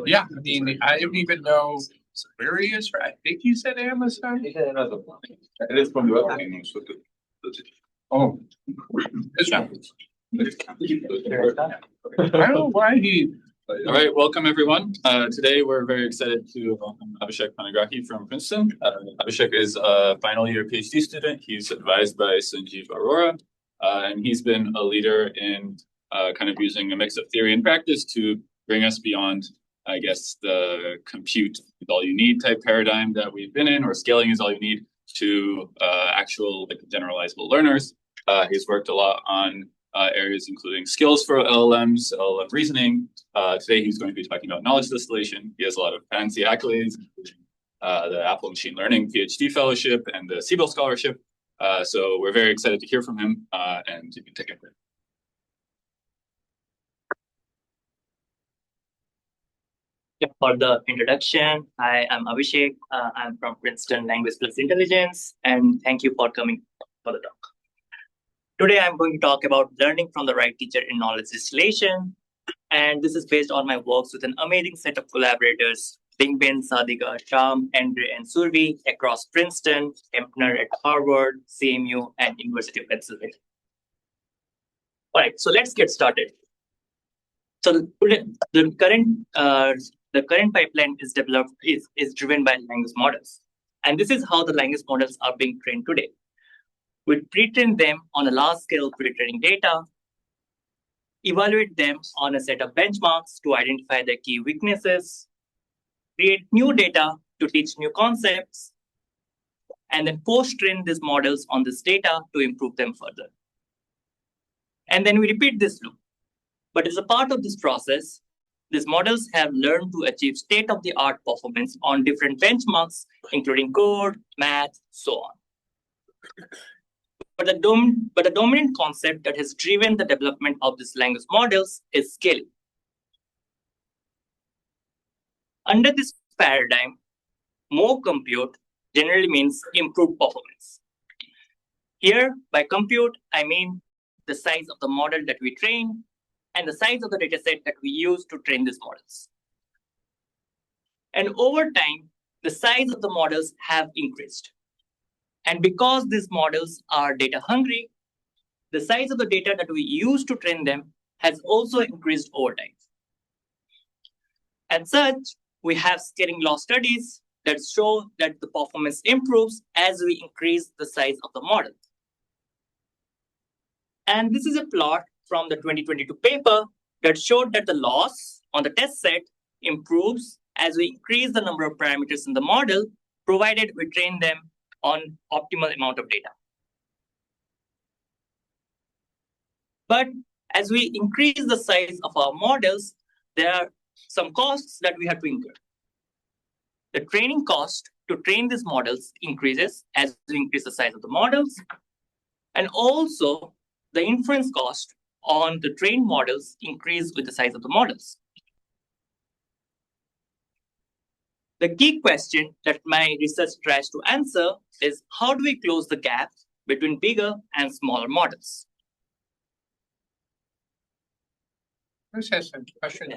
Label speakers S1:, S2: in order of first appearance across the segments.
S1: Yeah, I mean, I don't even know where he is. I think you said Amazon. Oh, it's not. I don't know why he.
S2: All right, welcome everyone. Today we're very excited to welcome Abhishek Panigrahy from Princeton. Abhishek is a final year PhD student. He's advised by Sanjeev Arora, and he's been a leader in kind of using a mix of theory and practice to bring us beyond, I guess, the compute is all you need type paradigm that we've been in, or scaling is all you need, to actual like generalizable learners. He's worked a lot on areas including skills for LLMs, LLM reasoning. Today he's going to be talking about knowledge distillation. He has a lot of fancy accolades, including the Apple Machine Learning PhD Fellowship and the Siebel Scholarship. So we're very excited to hear from him, and you can take it.
S3: For the introduction, I am Abhishek. I'm from Princeton Language Plus Intelligence, and thank you for coming for the talk. Today, I'm going to talk about learning from the right teacher in knowledge distillation, and this is based on my works with an amazing set of collaborators, Bingbin, Sadika, Sham, Andre, and Survi across Princeton, Kempner at Harvard, CMU, and University of Pennsylvania. All right, so let's get started. So the current pipeline is developed is driven by language models. And this is how the language models are being trained today. We pre-train them on a large scale pre-training data, evaluate them on a set of benchmarks to identify their key weaknesses, create new data to teach new concepts, and then post-train these models on this data to improve them further. And then we repeat this loop. But as a part of this process, these models have learned to achieve state-of-the-art performance on different benchmarks, including code, math, so on. But the dominant concept that has driven the development of these language models is scaling. Under this paradigm, more compute generally means improved performance. Here, by compute, I mean the size of the model that we train and the size of the dataset that we use to train these models. And over time, the size of the models have increased. And because these models are data hungry, the size of the data that we use to train them has also increased over time. As such, we have scaling law studies that show that the performance improves as we increase the size of the model. And this is a plot from the 2022 paper that showed that the loss on the test set improves as we increase the number of parameters in the model, provided we train them on optimal amount of data. But as we increase the size of our models, there are some costs that we have to incur. The training cost to train these models increases as we increase the size of the models, and also the inference cost on the trained models increase with the size of the models. The key question that my research tries to answer is how do we close the gap between bigger and smaller models?
S1: Let's ask a question.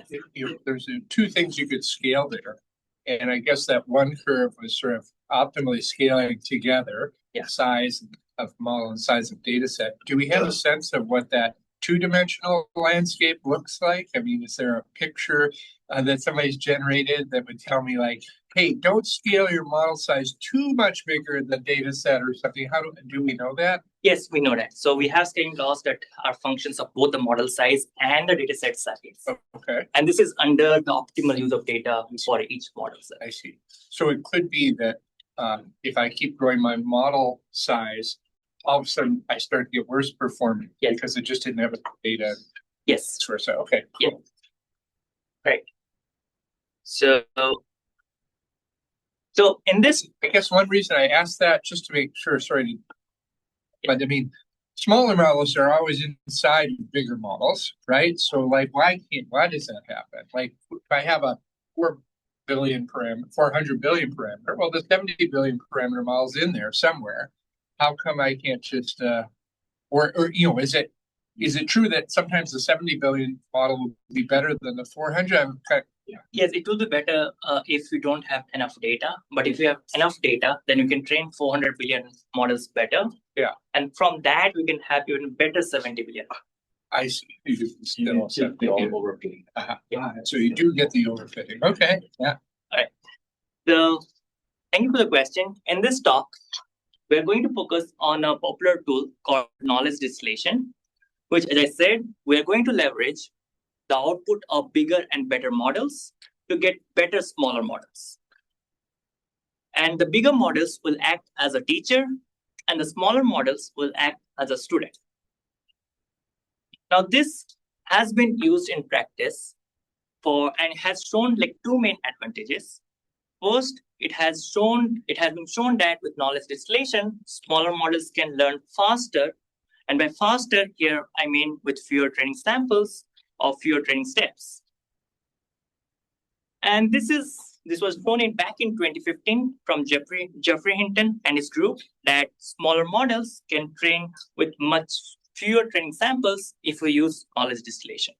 S1: There's two things you could scale there. And I guess that one curve was sort of optimally scaling together, size of model and size of data set. Do we have a sense of what that two-dimensional landscape looks like? I mean, is there a picture that somebody's generated that would tell me like, hey, don't scale your model size too much bigger than the data set or something? How do we know that?
S3: Yes, we know that. So we have scaling laws that are functions of both the model size and the data set size.
S1: Okay.
S3: And this is under the optimal use of data for each model set.
S1: I see. So it could be that if I keep growing my model size, all of a sudden I start to get worse performing because it just didn't have a data source. Okay, cool.
S3: Yeah. Right. So in this,
S1: I guess one reason I asked that, just to make sure, but I mean, smaller models are always inside of bigger models, right? So like, why does that happen? Like if I have a 400 billion parameter, well, the 70 billion parameter model's in there somewhere. How come I can't just, or is it Is it true that sometimes the 70 billion model will be better than the 400?
S3: Yes, it will be better if you don't have enough data. But if you have enough data, then you can train 400 billion models better.
S1: Yeah.
S3: And from that, we can have even better 70 billion.
S1: I see. You still
S4: get the overfitting.
S3: Yeah.
S1: So you do get the overfitting. Okay. Yeah.
S3: All right. Thank you for the question. In this talk, we're going to focus on a popular tool called knowledge distillation, which, as I said, we're going to leverage the output of bigger and better models to get better, smaller models. And the bigger models will act as a teacher, and the smaller models will act as a student. Now, this has been used in practice and has shown like two main advantages. First, it has been shown that with knowledge distillation, smaller models can learn faster. And by faster here, I mean with fewer training samples or fewer training steps. And this was shown back in 2015 from Jeffrey Hinton and his group that smaller models can train with much fewer training samples if we use knowledge distillation.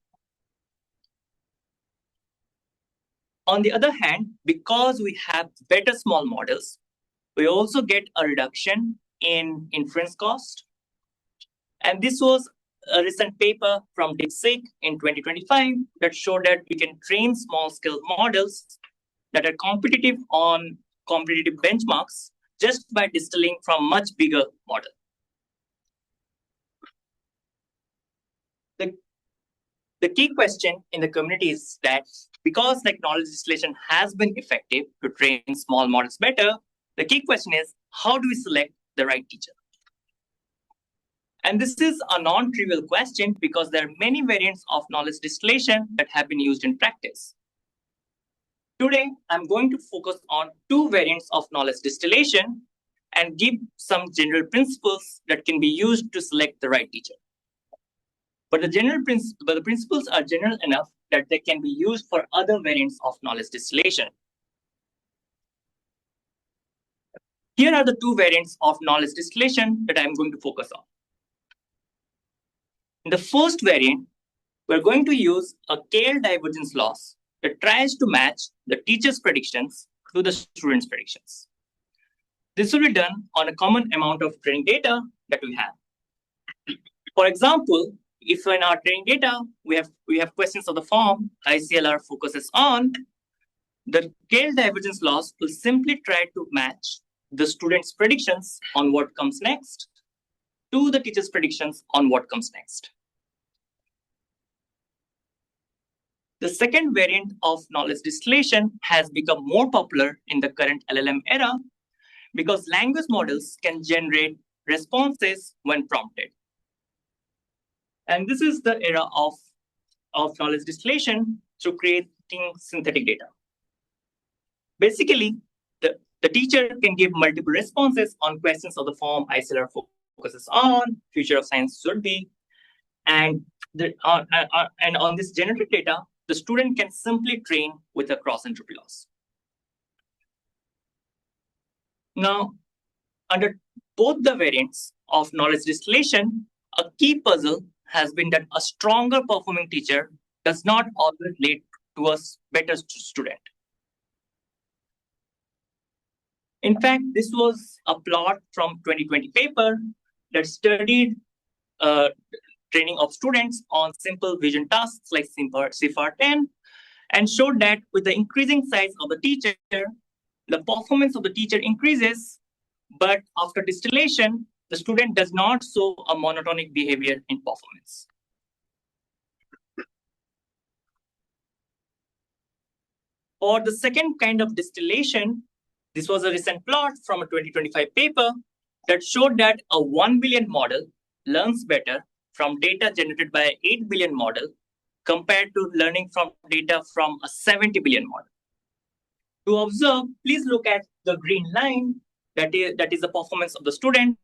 S3: On the other hand, because we have better small models, we also get a reduction in inference cost. And this was a recent paper from DeepSeek in 2025 that showed that we can train small-scale models that are competitive on competitive benchmarks just by distilling from much bigger model. The key question in the community is that because knowledge distillation has been effective to train small models better, the key question is, how do we select the right teacher? And this is a non-trivial question because there are many variants of knowledge distillation that have been used in practice. Today, I'm going to focus on two variants of knowledge distillation and give some general principles that can be used to select the right teacher. But the principles are general enough that they can be used for other variants of knowledge distillation. Here are the two variants of knowledge distillation that I'm going to focus on. In the first variant, we're going to use a KL divergence loss that tries to match the teacher's predictions to the student's predictions. This will be done on a common amount of training data that we have. For example, if in our training data, we have questions of the form ICLR focuses on, the KL divergence loss will simply try to match the student's predictions on what comes next to the teacher's predictions on what comes next. The second variant of knowledge distillation has become more popular in the current LLM era because language models can generate responses when prompted. And this is the era of knowledge distillation through creating synthetic data. Basically, the teacher can give multiple responses on questions of the form ICLR focuses on, future of science should be, and on this generated data, the student can simply train with a cross-entropy loss. Now, under both the variants of knowledge distillation, a key puzzle has been that a stronger performing teacher does not always lead to a better student. In fact, this was a plot from 2020 paper that studied training of students on simple vision tasks like CIFAR 10 and showed that with the increasing size of the teacher, the performance of the teacher increases, but after distillation, the student does not show a monotonic behavior in performance. For the second kind of distillation, this was a recent plot from a 2025 paper that showed that a 1 billion model learns better from data generated by an 8 billion model compared to learning from data from a 70 billion model. To observe, please look at the green line that is the performance of the student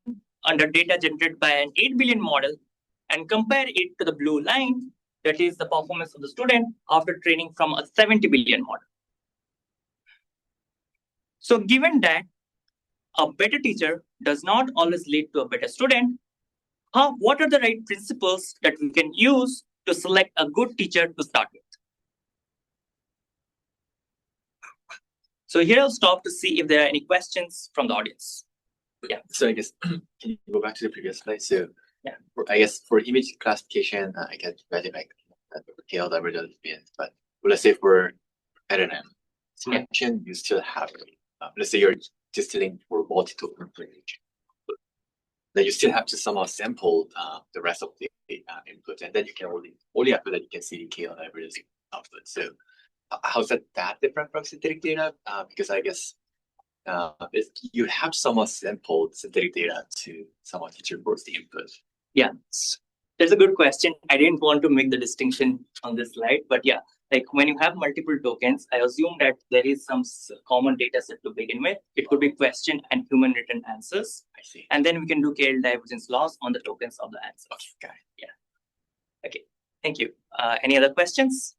S3: under data generated by an 8 billion model and compare it to the blue line that is the performance of the student after training from a 70 billion model. So given that a better teacher does not always lead to a better student, What are the right principles that we can use to select a good teacher to start with? So here I'll stop to see if there are any questions from the audience. Yeah.
S4: So I guess, can you go back to the previous slide? So
S3: yeah,
S4: I guess for image classification, I can imagine like KL divergence, but let's say for, I don't know, selection, you still have, let's say you're distilling for multi-token image. Then you still have to somehow sample the rest of the input, and then you can only after that you can see the KL divergence output. So how's that different from synthetic data? Because I guess you have somewhat sampled synthetic data to somewhat teach reports the input.
S3: Yeah, that's a good question. I didn't want to make the distinction on this slide, but yeah, like when you have multiple tokens, I assume that there is some common data set to begin with. It could be question and human written answers.
S4: I see.
S3: And then we can do KL divergence loss on the tokens of the answers.
S4: Okay.
S3: Yeah. Okay. Thank you. Any other questions?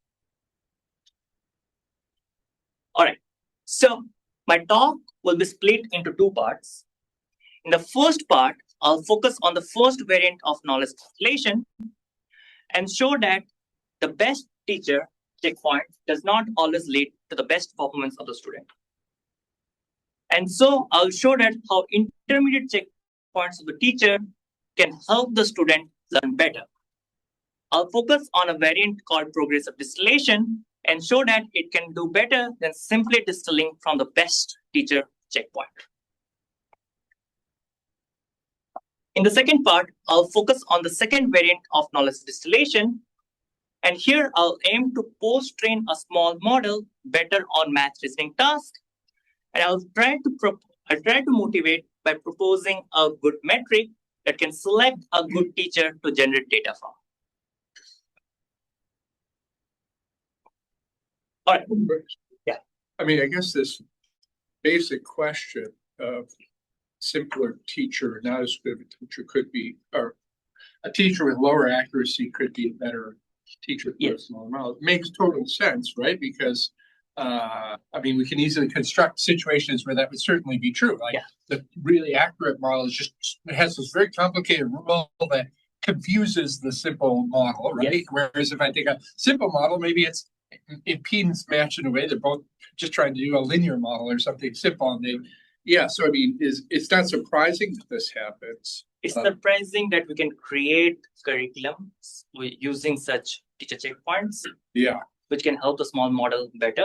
S3: All right. So my talk will be split into two parts. In the first part, I'll focus on the first variant of knowledge distillation and show that the best teacher checkpoint does not always lead to the best performance of the student. And so I'll show that how intermediate checkpoints of the teacher can help the student learn better. I'll focus on a variant called progressive distillation and show that it can do better than simply distilling from the best teacher checkpoint. In the second part, I'll focus on the second variant of knowledge distillation. And here I'll aim to post-train a small model better on math reasoning tasks. And I'll try to motivate by proposing a good metric that can select a good teacher to generate data from. All right. Yeah.
S1: I mean, I guess this basic question of simpler teacher, not as good of a teacher could be, or a teacher with lower accuracy could be a better teacher with
S3: yes.
S1: smaller model. It makes total sense, right? Because I mean, we can easily construct situations where that would certainly be true. Like the really accurate model is it has this very complicated rule that confuses the simple model, right? Yes. Whereas if I take a simple model, maybe it's impedance match in a way. They're both just trying to do a linear model or something simple, and they. Yeah, so I mean, it's not surprising that this happens.
S3: It's surprising that we can create curriculums using such teacher checkpoints.
S1: Yeah,
S3: which can help the small model better.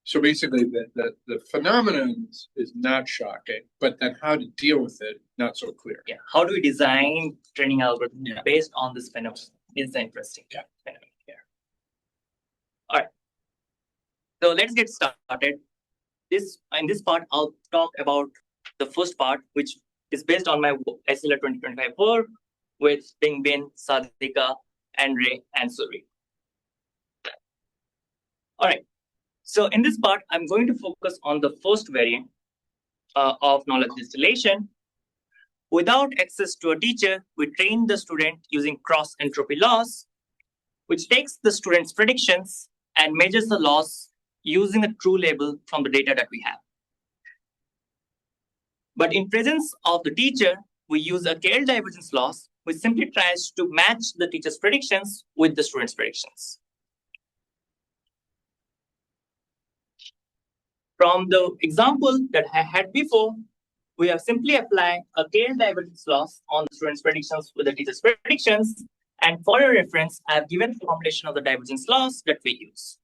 S1: So basically, the phenomenon is not shocking, but then how to deal with it, not so clear.
S3: Yeah, how do we design training algorithms based on this phenomenon? Is interesting.
S1: Yeah.
S3: Phenomenon here. All right. So let's get started. In this part, I'll talk about the first part, which is based on my SLR 2025 work with Bingbin, Sadhika, Andre, and Suri. All right. So in this part, I'm going to focus on the first variant of knowledge distillation. Without access to a teacher, we train the student using cross entropy loss, which takes the student's predictions and measures the loss using a true label from the data that we have. But in presence of the teacher, we use a KL divergence loss, which simply tries to match the teacher's predictions with the student's predictions. From the example that I had before, we have simply applied a KL divergence loss on the student's predictions with the teacher's predictions. And for your reference, I have given the formulation of the divergence loss that we use.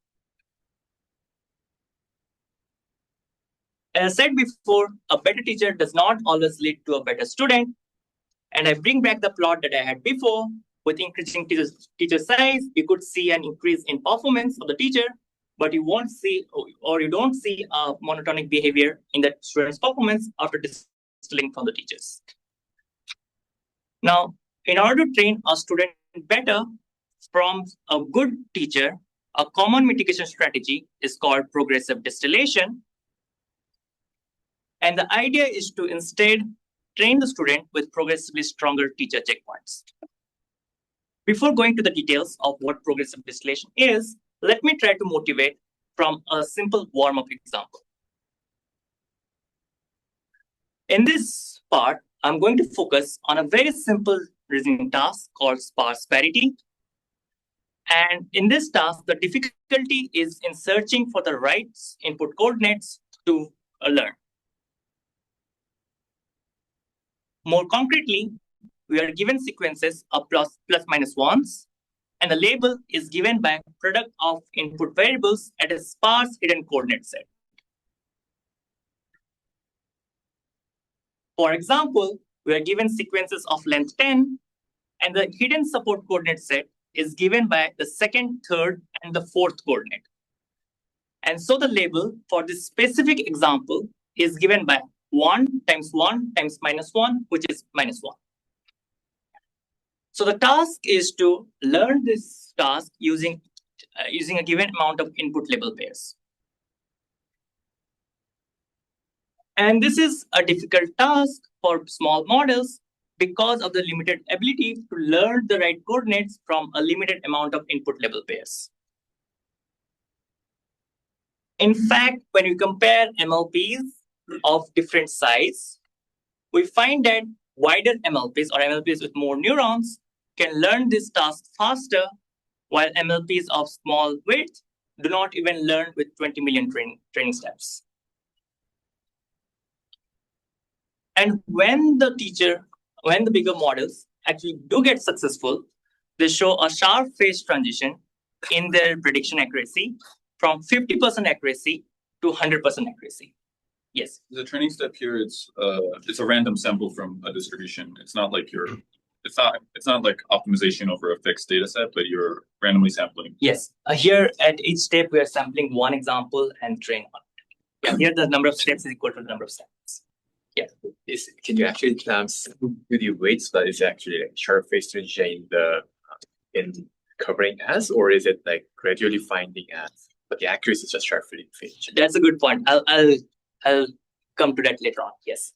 S3: As I said before, a better teacher does not always lead to a better student. And I bring back the plot that I had before. With increasing teacher size, you could see an increase in performance of the teacher, but you won't see, or you don't see a monotonic behavior in the student's performance after distilling from the teachers. Now, in order to train a student better from a good teacher, a common mitigation strategy is called progressive distillation. And the idea is to instead train the student with progressively stronger teacher checkpoints. Before going to the details of what progressive distillation is, let me try to motivate from a simple warm-up example. In this part, I'm going to focus on a very simple reasoning task called sparse parity. And in this task, the difficulty is in searching for the right input coordinates to learn. More concretely, we are given sequences of plus minus ones, and the label is given by product of input variables at a sparse hidden coordinate set. For example, we are given sequences of length 10, and the hidden support coordinate set is given by the second, third, and the fourth coordinate. And so the label for this specific example is given by 1 times minus 1, which is minus 1. So the task is to learn this task using a given amount of input label pairs. And this is a difficult task for small models because of the limited ability to learn the right coordinates from a limited amount of input label pairs. In fact, when we compare MLPs of different size, we find that wider MLPs or MLPs with more neurons can learn this task faster, while MLPs of small width do not even learn with 20 million training steps. And when the bigger models actually do get successful, they show a sharp phase transition in their prediction accuracy from 50% accuracy to 100% accuracy. Yes.
S2: The training step here, it's a random sample from a distribution. It's not like it's not like optimization over a fixed data set, but you're randomly sampling.
S3: Yes. Here at each step, we are sampling one example and train on it. Yeah. Here the number of steps is equal to the number of samples. Yeah.
S4: Can you actually do the weights, but is it actually like sharp phase transition in covering as, or is it like gradually finding as, but the accuracy is just sharp phase?
S3: That's a good point. I'll come to that later on. Yes.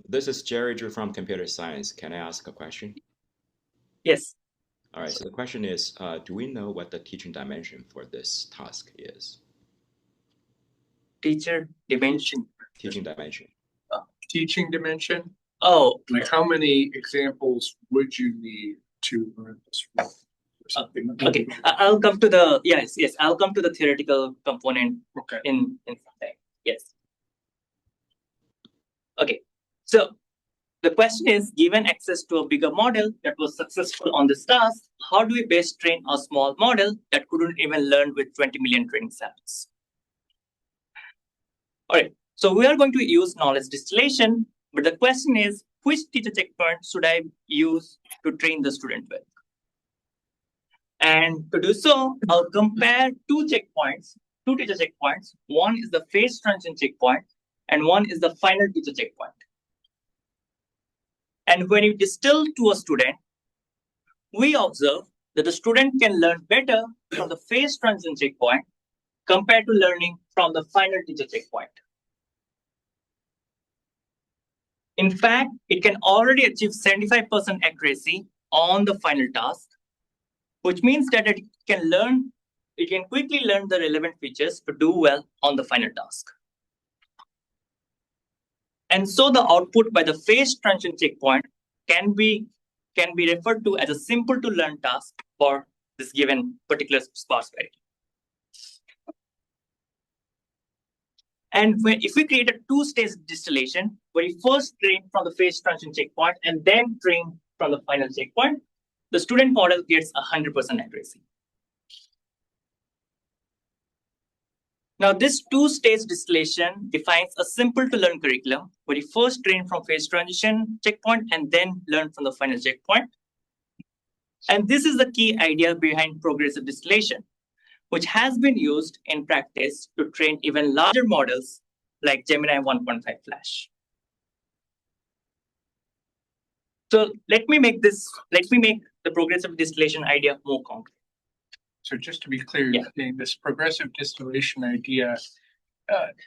S5: This is Jerry Drew from Computer Science. Can I ask a question?
S3: Yes.
S5: All right. So the question is, do we know what the teaching dimension for this task is?
S3: Teaching dimension.
S1: Teaching dimension?
S3: Oh.
S1: Like how many examples would you need to learn this from?
S3: Okay, I'll come to the yes. I'll come to the theoretical component.
S1: Okay.
S3: In some time. Yes. Okay. So the question is, given access to a bigger model that was successful on this task, how do we best train a small model that couldn't even learn with 20 million training samples? All right. So we are going to use knowledge distillation, but the question is, which teacher checkpoint should I use to train the student with? And to do so, I'll compare two teacher checkpoints. One is the phase transition checkpoint, and one is the final teacher checkpoint. And when you distill to a student, we observe that the student can learn better from the phase transition checkpoint compared to learning from the final teacher checkpoint. In fact, it can already achieve 75% accuracy on the final task, which means that it can quickly learn the relevant features to do well on the final task. And so the output by the phase transition checkpoint can be referred to as a simple to learn task for this given particular sparse parity. And if we create a two-stage distillation, where we first train from the phase transition checkpoint and then train from the final checkpoint, the student model gets 100% accuracy. Now, this two-stage distillation defines a simple to learn curriculum where you first train from phase transition checkpoint and then learn from the final checkpoint. And this is the key idea behind progressive distillation, which has been used in practice to train even larger models like Gemini 1.5 Flash. So let me make the progressive distillation idea more concrete.
S1: So just to be clear, this progressive distillation idea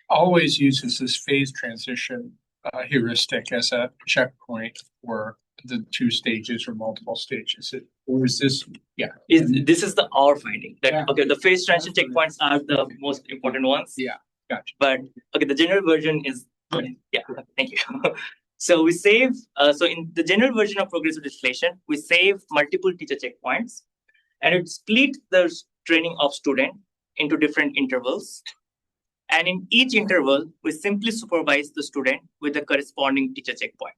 S1: always uses this phase transition heuristic as a checkpoint for the two stages or multiple stages. Or is this,
S3: This is our finding. That, okay, the phase transition checkpoints are the most important ones.
S1: Yeah, gotcha.
S3: But okay, the general version is, thank you. So we save, so in the general version of progressive distillation, we save multiple teacher checkpoints, and it split the training of student into different intervals. And in each interval, we simply supervise the student with the corresponding teacher checkpoint.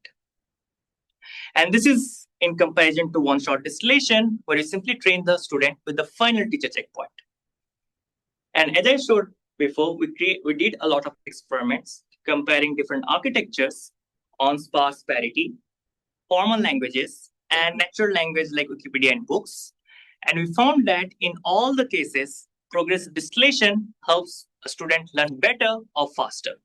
S3: And this is in comparison to one-shot distillation, where you simply train the student with the final teacher checkpoint. And as I showed before, we did a lot of experiments comparing different architectures on sparse parity, formal languages, and natural language like Wikipedia and Books. And we found that in all the cases, progressive distillation helps a student learn better or faster.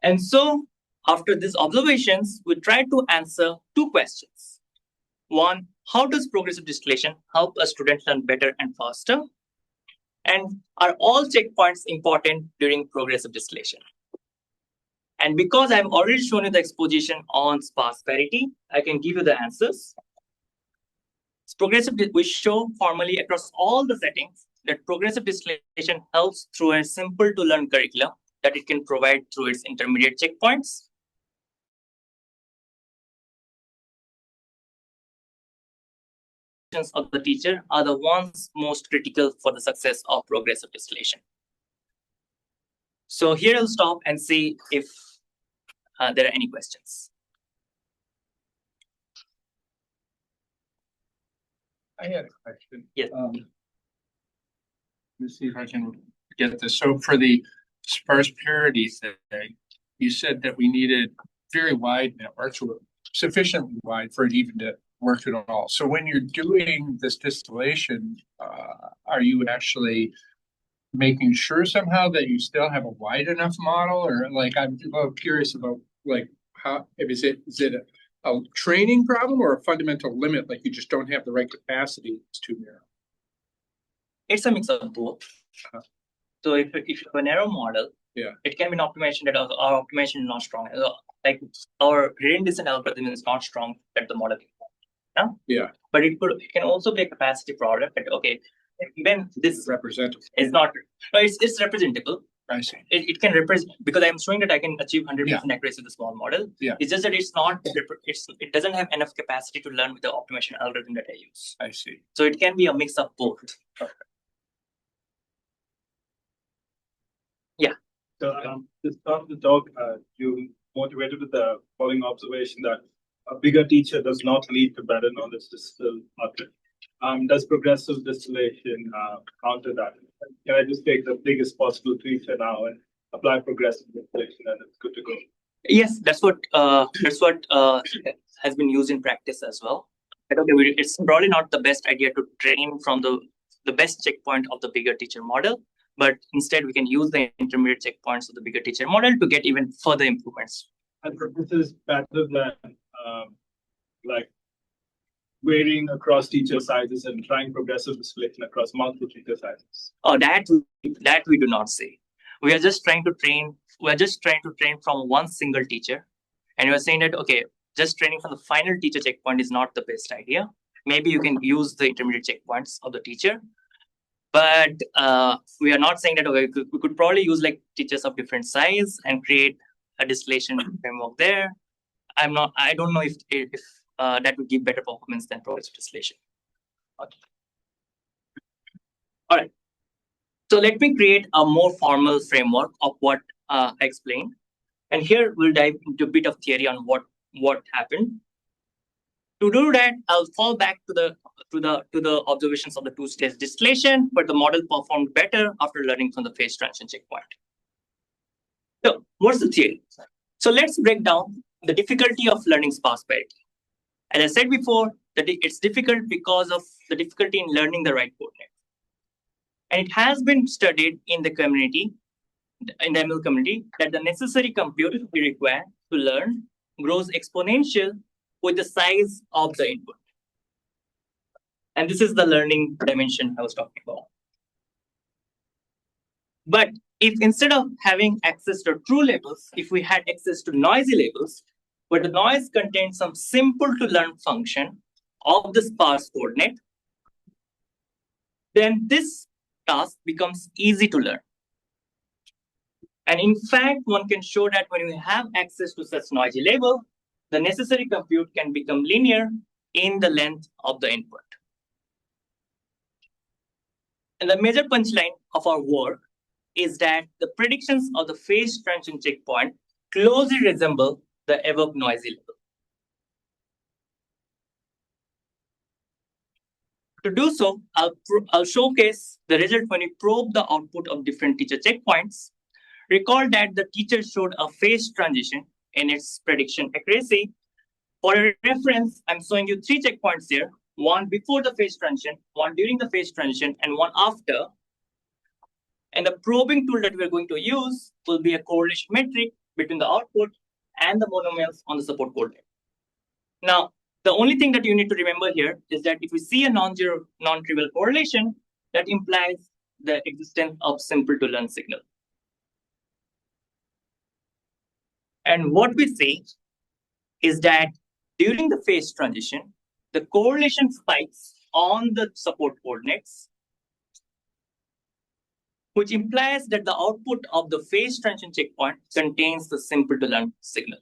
S3: And so, after these observations, we tried to answer two questions. One, how does progressive distillation help a student learn better and faster? And are all checkpoints important during progressive distillation? And because I've already shown you the exposition on sparse parity, I can give you the answers. We show formally across all the settings that progressive distillation helps through a simple to learn curriculum that it can provide through its intermediate checkpoints. Of the teacher are the ones most critical for the success of progressive distillation. So here I'll stop and see if there are any questions.
S1: I had a question.
S3: Yes.
S1: Let me see if I can get this. So for the sparse parity thing, you said that we needed very wide networks, or sufficiently wide for it even to work at all. So when you're doing this distillation, are you actually making sure somehow that you still have a wide enough model? Or like, I'm curious about like how, is it a training problem or a fundamental limit, like you just don't have the right capacity, it's too narrow?
S3: It's a mix of both. So if you have a narrow model, it can be an optimization that our optimization is not strong. Like our gradient descent algorithm is not strong at the model. But it can also be a capacity problem. But okay, when this
S1: representative
S3: is not, it's representable.
S1: I see.
S3: It can represent, because I'm showing that I can achieve 100% accuracy with a small model. It's just that it's not, it doesn't have enough capacity to learn with the optimization algorithm that I use.
S1: I see.
S3: So it can be a mix of both.
S1: Okay.
S6: So to start the talk, you motivated with the following observation that a bigger teacher does not lead to better knowledge distilled output. Does progressive distillation counter that? Can I just take the biggest possible teacher now and apply progressive distillation and it's good to go?
S3: Yes, that's what has been used in practice as well. But okay, it's probably not the best idea to train from the best checkpoint of the bigger teacher model, but instead we can use the intermediate checkpoints of the bigger teacher model to get even further improvements.
S6: And this is better than like varying across teacher sizes and trying progressive distillation across multiple teacher sizes.
S3: Oh, that we do not say. We are just trying to train. We are just trying to train from one single teacher, and you are saying that okay, just training from the final teacher checkpoint is not the best idea. Maybe you can use the intermediate checkpoints of the teacher, but we are not saying that okay, we could probably use like teachers of different size and create a distillation framework there. I don't know if that would give better performance than progressive distillation. Okay. All right. So let me create a more formal framework of what I explained. And here we'll dive into a bit of theory on what happened. To do that, I'll fall back to the observations of the two-stage distillation, but the model performed better after learning from the phase transition checkpoint. So what's the theory? So let's break down the difficulty of learning sparse parity. As I said before, that it's difficult because of the difficulty in learning the right coordinate. And it has been studied in the community, in the ML community, that the necessary compute we require to learn grows exponential with the size of the input. And this is the learning dimension I was talking about. But if instead of having access to true labels, if we had access to noisy labels, where the noise contains some simple to learn function of the sparse coordinate, then this task becomes easy to learn. And in fact, one can show that when you have access to such noisy label, the necessary compute can become linear in the length of the input. And the major punchline of our work is that the predictions of the phase transition checkpoint closely resemble the evoked noisy label. To do so, I'll showcase the result when we probe the output of different teacher checkpoints. Recall that the teacher showed a phase transition in its prediction accuracy. For a reference, I'm showing you 3 checkpoints here, one before the phase transition, one during the phase transition, and one after. And the probing tool that we're going to use will be a correlation metric between the output and the monomials on the support coordinate. Now, the only thing that you need to remember here is that if we see a non-zero, non-trivial correlation, that implies the existence of simple to learn signal. And what we see is that during the phase transition, the correlation spikes on the support coordinates, which implies that the output of the phase transition checkpoint contains the simple to learn signal.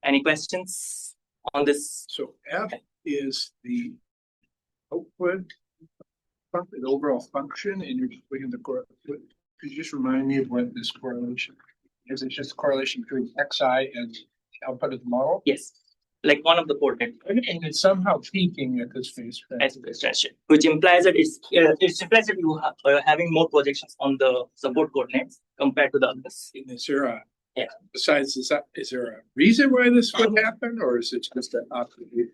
S3: Any questions on this?
S1: So F is the output, the overall function, and you're just looking at the correlation. Could you just remind me of what this correlation is? It just correlation between Xi and the output of the model?
S3: Yes, like one of the coordinates.
S1: And it's somehow peaking at this phase
S3: transition, which implies that it implies that you are having more projections on the support coordinates compared to the others.
S1: Is there besides this, is there a reason why this would happen, or is it just an observation?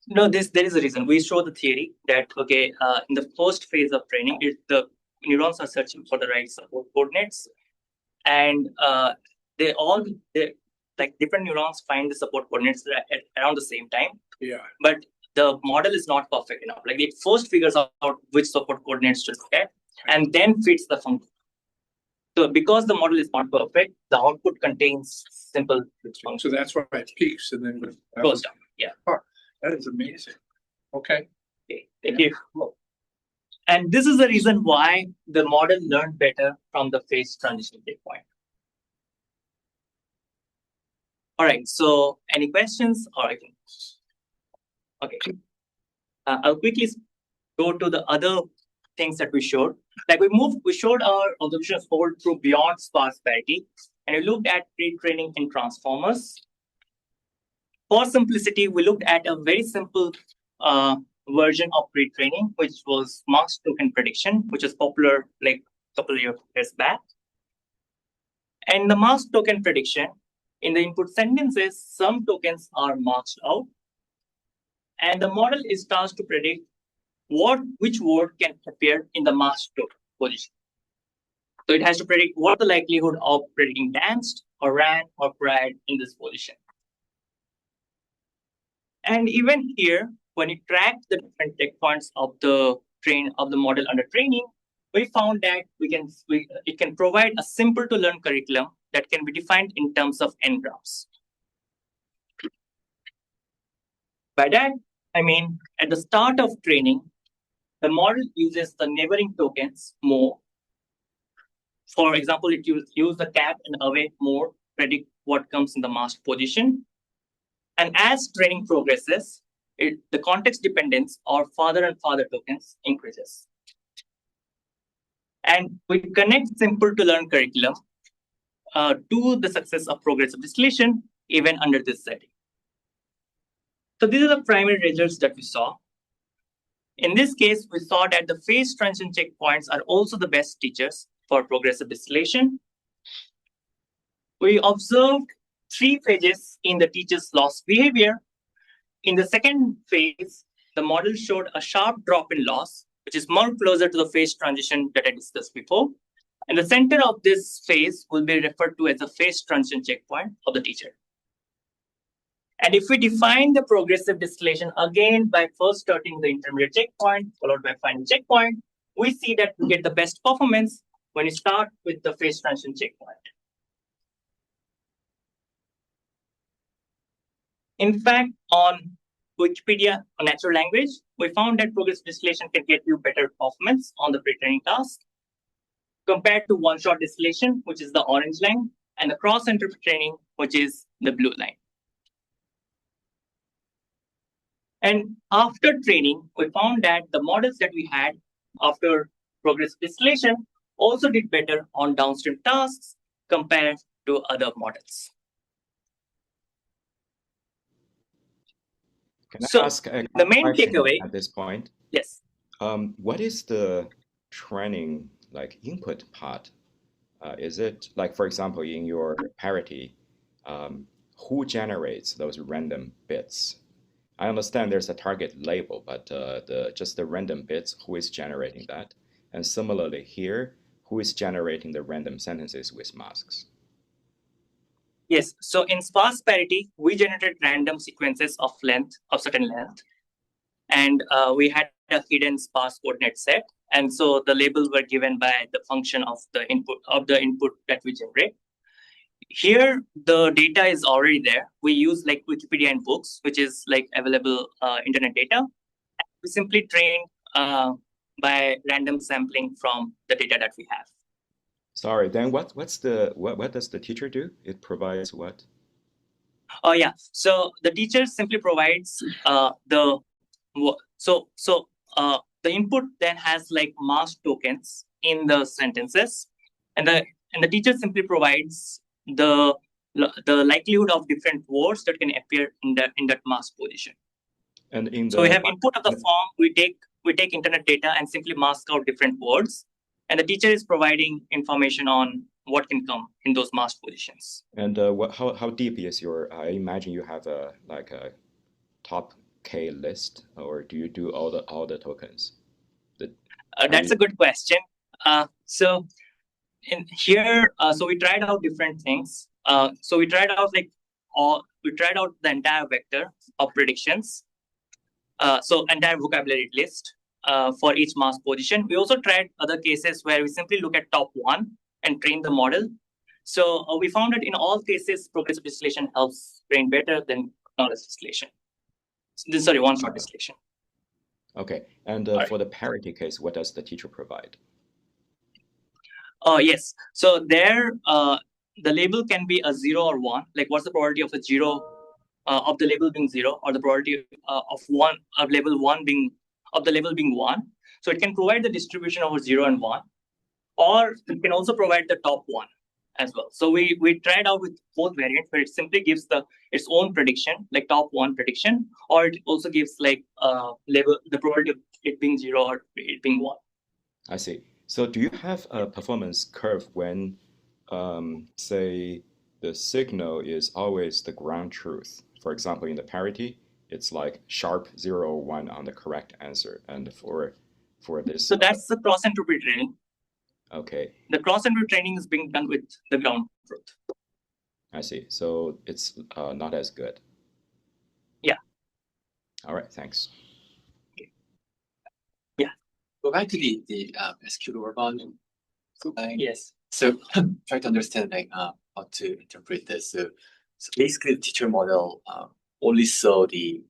S3: No, there is a reason. We show the theory that in the first phase of training, the neurons are searching for the right support coordinates, and like different neurons find the support coordinates at around the same time.
S1: Yeah.
S3: But the model is not perfect enough. Like it first figures out which support coordinates to look at, and then fits the function. So because the model is not perfect, the output contains simple functions.
S1: So that's why it peaks and then
S3: goes down. Yeah.
S1: Oh, that is amazing. Okay.
S3: Thank you. And this is the reason why the model learned better from the phase transition checkpoint. All right. So any questions? Or I can. Okay. I'll quickly go to the other things that we showed. Like we showed our observations hold true beyond sparse parity, and we looked at pre-training in transformers. For simplicity, we looked at a very simple version of pre-training, which was masked token prediction, which is popular like a couple of years back. And the masked token prediction, in the input sentences, some tokens are masked out, and the model is tasked to predict which word can appear in the masked token position. So it has to predict what the likelihood of predicting danced or ran or cried in this position. And even here, when we tracked the different checkpoints of the model under training, we found that it can provide a simple to learn curriculum that can be defined in terms of n-grams. By that, I mean at the start of training, the model uses the neighboring tokens more. For example, it uses the cat and away more, predict what comes in the masked position. And as training progresses, the context dependence or father and father tokens increases. And we connect simple to learn curriculum to the success of progressive distillation, even under this setting. So these are the primary results that we saw. In this case, we saw that the phase transition checkpoints are also the best teachers for progressive distillation. We observed 3 phases in the teacher's loss behavior. In the second phase, the model showed a sharp drop in loss, which is more closer to the phase transition that I discussed before. And the center of this phase will be referred to as the phase transition checkpoint of the teacher. And if we define the progressive distillation again by first starting the intermediate checkpoint, followed by final checkpoint, we see that we get the best performance when you start with the phase transition checkpoint. In fact, on Wikipedia or natural language, we found that progressive distillation can get you better performance on the pre-training task compared to one-shot distillation, which is the orange line, and the cross-center training, which is the blue line. And after training, we found that the models that we had after progressive distillation also did better on downstream tasks compared to other models.
S5: Can I
S3: So
S5: ask
S3: the main
S5: question
S3: takeaway
S5: at this point?
S3: Yes.
S5: What is the training like input part? Is it like, for example, in your parity, who generates those random bits? I understand there's a target label, but just the random bits, who is generating that? And similarly here, who is generating the random sentences with masks?
S3: Yes. So in sparse parity, we generated random sequences of certain length, and we had a hidden sparse coordinate set. And so the labels were given by the function of the input that we generate. Here, the data is already there. We use like Wikipedia and Books, which is like available internet data. We simply train by random sampling from the data that we have.
S5: Sorry, then what does the teacher do? It provides what?
S3: Oh yeah. So the teacher simply provides the input then has like mask tokens in the sentences, and the teacher simply provides the likelihood of different words that can appear in that mask position.
S5: And
S3: so we have input of the form. We take internet data and simply mask out different words, and the teacher is providing information on what can come in those mask positions.
S5: And how deep is your? I imagine you have a top K list, or do you do all the tokens?
S3: That's a good question. So in here, so we tried out different things. So we tried out the entire vector of predictions. So entire vocabulary list for each mask position. We also tried other cases where we simply look at top one and train the model. So we found that in all cases, progressive distillation helps train better than knowledge distillation. Sorry, one-shot distillation.
S5: Okay, and for the parity case, what does the teacher provide?
S3: Yes, so there, the label can be a 0 or 1. Like, what's the probability of a 0 of the label being 0, or the probability of the label being 1? So it can provide the distribution over 0 and 1, or it can also provide the top 1 as well. So we tried out with both variants, where it simply gives its own prediction, like top 1 prediction, or it also gives like label the probability of it being 0 or it being 1.
S5: I see. So do you have a performance curve when, say, the signal is always the ground truth? For example, in the parity, it's like sharp 0 or 1 on the correct answer, and for this.
S3: So that's the cross-entropy training.
S5: Okay.
S3: The cross-entropy training is being done with the ground truth.
S5: I see. So it's not as good.
S3: Yeah.
S5: All right. Thanks.
S3: Yeah.
S4: Go back to the SQ lower bound.
S3: Yes.
S4: So try to understand like how to interpret this. So basically, the teacher model only saw the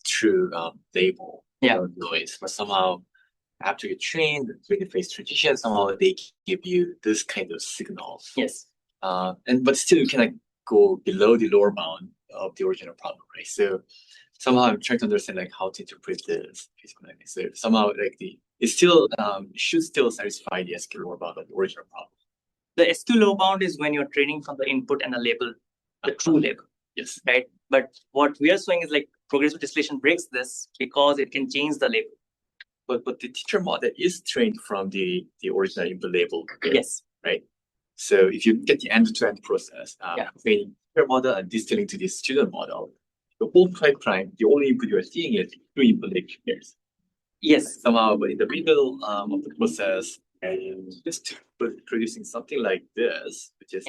S4: true label noise, but somehow after you train the phase transition, somehow they give you this kind of signals.
S3: Yes.
S4: But still you can go below the lower bound of the original problem, right? So somehow I'm trying to understand like how to interpret this. So somehow like it still should still satisfy the SQ lower bound of the original problem.
S3: The SQ lower bound is when you're training from the input and the label, the true label.
S4: Yes.
S3: Right. But what we are showing is like progressive distillation breaks this because it can change the label.
S4: But the teacher model is trained from the original input label.
S3: Yes.
S4: Right. So if you get the end-to-end process, training teacher model and distilling to the student model, the whole pipeline, the only input you are seeing is two input layers.
S3: Yes.
S4: Somehow in the middle of the process, and just producing something like this, which is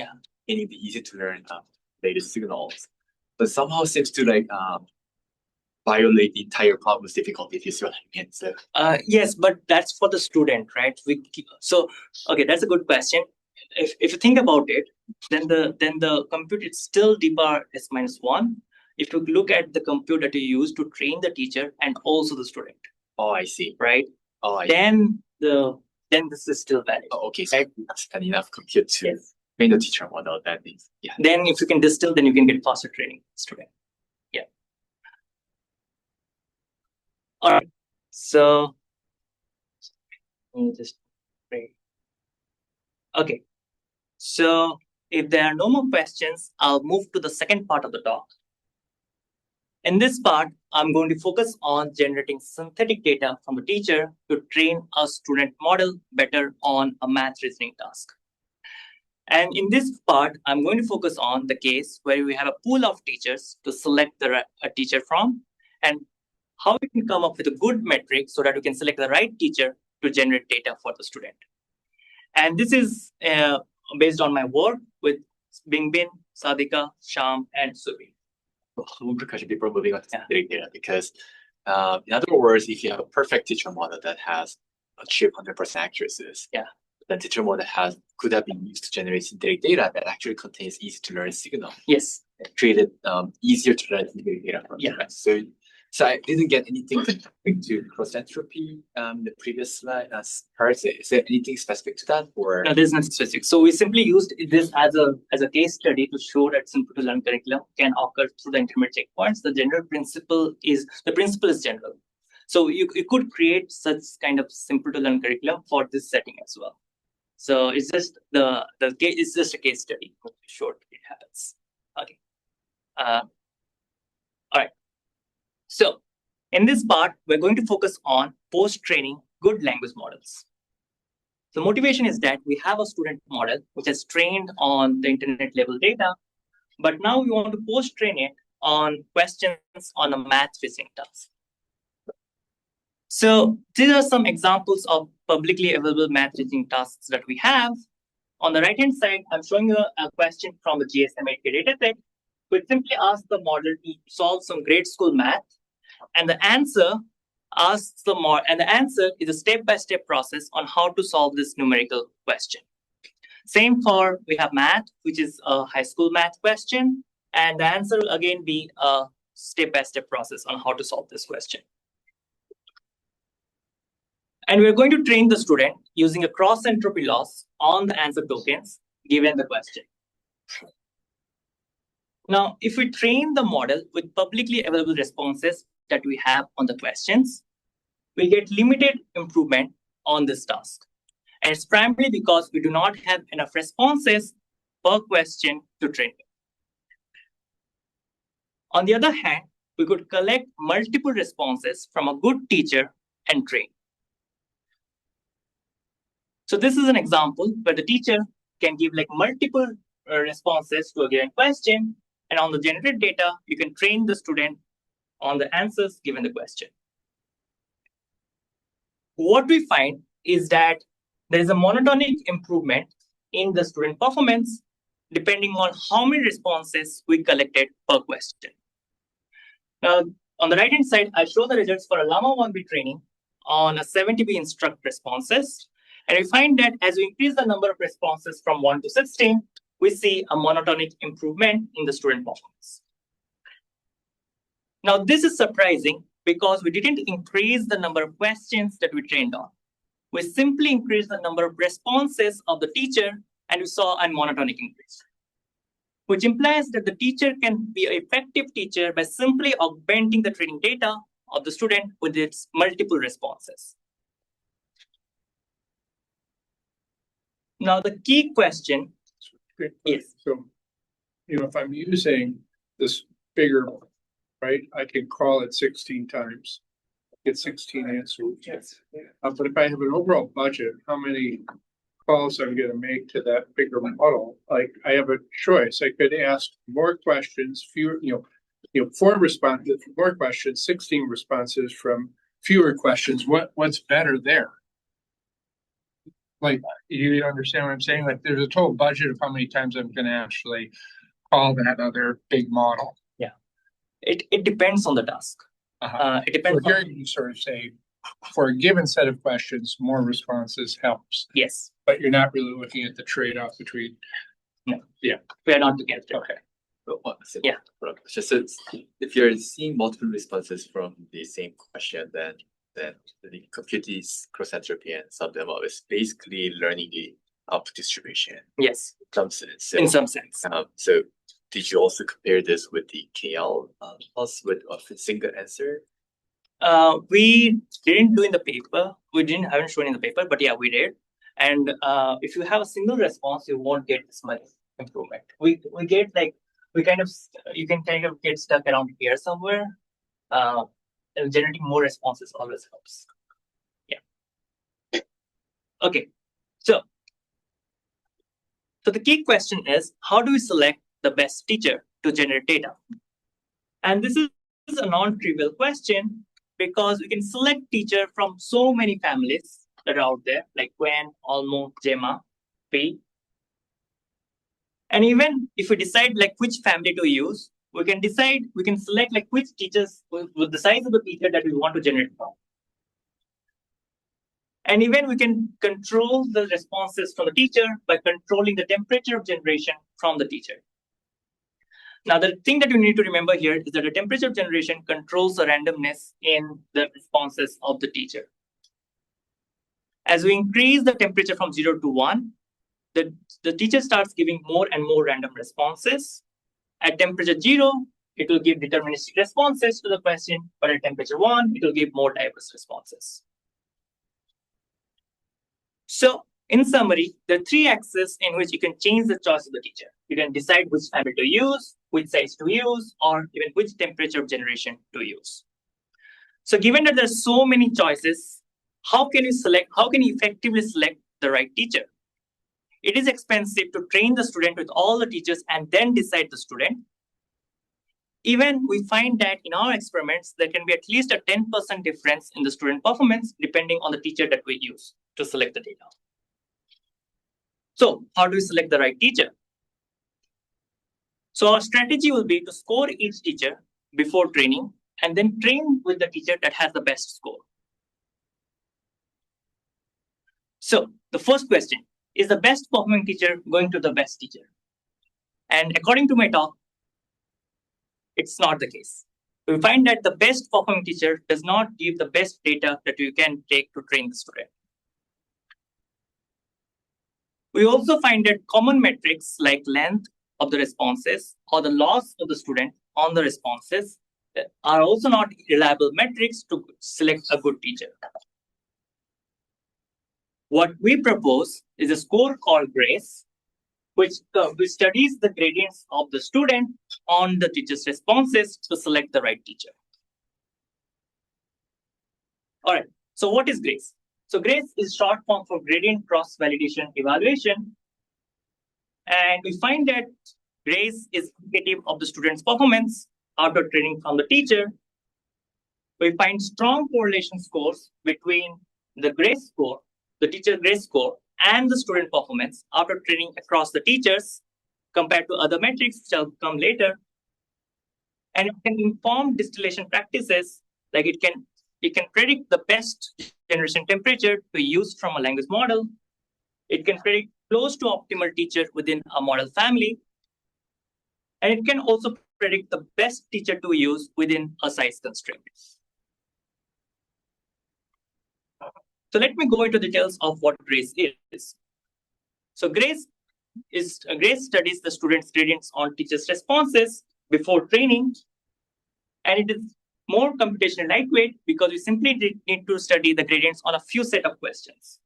S4: getting the easy to learn latest signals, but somehow seems to like violate the entire problem's difficulty, if you see what I mean. So
S3: yes, but that's for the student, right? Okay, that's a good question. If you think about it, then the compute is still d bar s minus 1. if you look at the compute that you use to train the teacher and also the student.
S4: Oh, I see.
S3: Right?
S4: Oh, I see.
S3: Then this is still valid.
S4: Oh, okay. So that's enough compute to
S3: Yes.
S4: train the teacher model. That means, yeah.
S3: Then if you can distill, then you can get faster training student. Yeah. All right. So let me just pray. Okay. So if there are no more questions, I'll move to the second part of the talk. In this part, I'm going to focus on generating synthetic data from a teacher to train a student model better on a math reasoning task. And in this part, I'm going to focus on the case where we have a pool of teachers to select a teacher from, and how we can come up with a good metric so that we can select the right teacher to generate data for the student. And this is based on my work with Bingbin, Sadika, Sham, and Subi.
S4: One question before moving on to synthetic data, because in other words, if you have a perfect teacher model that has achieved 100% accuracies, the teacher model could have been used to generate synthetic data that actually contains easy to learn signal.
S3: Yes.
S4: Created easier to learn synthetic data from.
S3: Yeah.
S4: So I didn't get anything specific to cross entropy. The previous slide parts. Is there anything specific to that, or
S3: no? There's nothing specific. So we simply used this as a case study to show that simple to learn curriculum can occur through the intermediate checkpoints. The general principle is general. So you could create such kind of simple to learn curriculum for this setting as well. So it's just the case. It's just a case study to show it happens. Okay. All right. So in this part, we're going to focus on post-training good language models. The motivation is that we have a student model which is trained on the internet level data, but now we want to post-train it on questions on a math reasoning task. So these are some examples of publicly available math reasoning tasks that we have. On the right-hand side, I'm showing you a question from the GSM-8K dataset, which simply asks the model to solve some grade school math. And the answer is a step-by-step process on how to solve this numerical question. Same for, we have math, which is a high school math question. And the answer will again be a step-by-step process on how to solve this question. And we're going to train the student using a cross-entropy loss on the answer tokens given the question. Now, if we train the model with publicly available responses that we have on the questions, we get limited improvement on this task. And it's primarily because we do not have enough responses per question to train it. On the other hand, we could collect multiple responses from a good teacher and train. So this is an example where the teacher can give like multiple responses to a given question, and on the generated data, you can train the student on the answers given the question. What we find is that there is a monotonic improvement in the student performance depending on how many responses we collected per question. Now, on the right-hand side, I show the results for a Llama 1B training on a 70B instruct responses. And we find that as we increase the number of responses from 1 to 16, we see a monotonic improvement in the student performance. Now, this is surprising because we didn't increase the number of questions that we trained on. We simply increased the number of responses of the teacher, and we saw a monotonic increase, which implies that the teacher can be an effective teacher by simply augmenting the training data of the student with its multiple responses. Now, the key question is,
S1: so, if I'm using this bigger, right, I can call it 16 times, get 16 answers.
S3: Yes.
S1: But if I have an overall budget, how many calls I'm going to make to that bigger model? Like, I have a choice. I could ask more questions, fewer, 4 responses, more questions, 16 responses from fewer questions. What's better there? Like, you understand what I'm saying? Like, there's a total budget of how many times I'm going to actually call that other big model.
S3: Yeah, it depends on the task. It depends.
S1: So here you sort of say, for a given set of questions, more responses helps.
S3: Yes.
S1: But you're not really looking at the trade-off between.
S3: No.
S1: Yeah.
S3: We are not looking at it.
S1: Okay.
S3: Yeah.
S4: Just so if you're seeing multiple responses from the same question, then the compute is cross entropy and subdimensional is basically learning the output distribution.
S3: Yes.
S4: In some sense. So,
S3: in some sense.
S4: So did you also compare this with the KL plus with a single answer?
S3: We didn't do in the paper. Haven't shown in the paper, but yeah, we did. And if you have a single response, you won't get this much improvement. We get like you can kind of get stuck around here somewhere. And generating more responses always helps. Yeah. Okay. So the key question is, how do we select the best teacher to generate data? And this is a non-trivial question because we can select teacher from so many families that are out there, like Gwen, Olmo, Gemma, P. And even if we decide like which family to use, we can select like which teachers with the size of the teacher that we want to generate from. And even we can control the responses from the teacher by controlling the temperature of generation from the teacher. Now, the thing that you need to remember here is that the temperature of generation controls the randomness in the responses of the teacher. As we increase the temperature from 0 to 1, the teacher starts giving more and more random responses. At temperature 0, it will give deterministic responses to the question, but at temperature 1, it will give more diverse responses. So, in summary, there are 3 axes in which you can change the choice of the teacher. You can decide which family to use, which size to use, or even which temperature of generation to use. So given that there are so many choices, how can you effectively select the right teacher? It is expensive to train the student with all the teachers and then decide the student. Even we find that in our experiments, there can be at least a 10% difference in the student performance depending on the teacher that we use to select the data. So how do we select the right teacher? So our strategy will be to score each teacher before training and then train with the teacher that has the best score. So the first question, is the best performing teacher going to the best teacher? And according to my talk, it's not the case. We find that the best performing teacher does not give the best data that you can take to train the student. We also find that common metrics like length of the responses or the loss of the student on the responses are also not reliable metrics to select a good teacher. What we propose is a score called GRACE, which studies the gradients of the student on the teacher's responses to select the right teacher. All right, so what is GRACE? So GRACE is short form for gradient cross-validation evaluation. And we find that GRACE is indicative of the student's performance after training from the teacher. We find strong correlation scores between the GRACE score, the teacher GRACE score, and the student performance after training across the teachers compared to other metrics which shall come later. And it can inform distillation practices, like it can predict the best generation temperature to be used from a language model. It can predict close to optimal teacher within a model family. And it can also predict the best teacher to use within a size constraint. So let me go into details of what GRACE is. So GRACE studies the students' gradients on teachers' responses before training. And it is more computationally lightweight because we simply need to study the gradients on a few set of questions.